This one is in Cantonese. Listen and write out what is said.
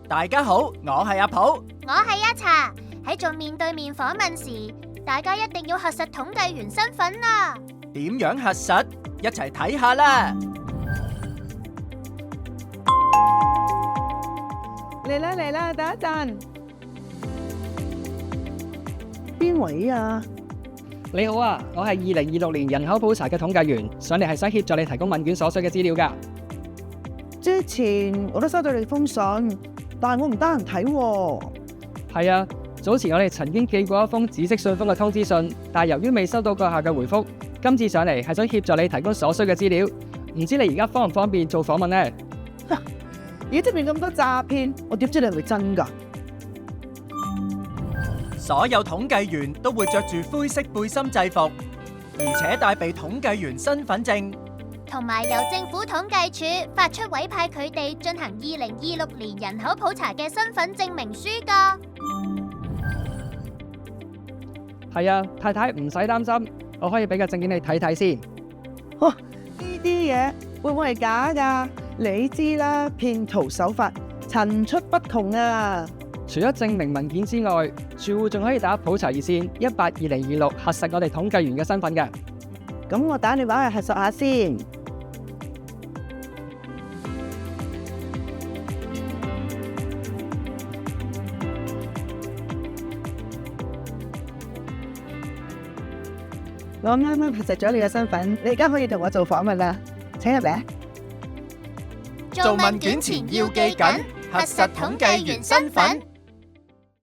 大家好，我係阿普。我係阿茶。喺做面對面訪問時，大家一定要核實統計員身份啊！點樣核實？一齊睇下啦！嚟啦，等一陣。邊位啊？你好啊，我係2026年人口普查嘅統計員，上嚟係想協助你提供問卷所需嘅資料㗎。之前我都收到你封信，但係我唔得閒睇喎。係啊，早前我哋曾經寄過一封紫色信封嘅通知信，但係由於未收到閣下嘅回覆，今次上嚟係想協助你提供所需嘅資料。唔知你而家方唔方便做訪問呢？咦，出面咁多詐騙，我點知你係咪真㗎？所有統計員都會着住灰色背心制服，而且帶備統計員身份證，同埋由政府統計處發出委派佢哋進行2026年人口普查嘅身份證明書㗎。係啊，太太唔使擔心，我可以俾個證件你睇睇先。呢啲嘢會唔會係假㗎？你知啦，騙徒手法層出不窮啊！除咗證明文件之外，住戶仲可以打普查熱線182026核實我哋統計員嘅身份嘅。咁我打電話去核實下先。我啱啱核實咗你嘅身份，你而家可以同我做訪問啦，請入嚟。做問卷前要記緊核實統計員身份。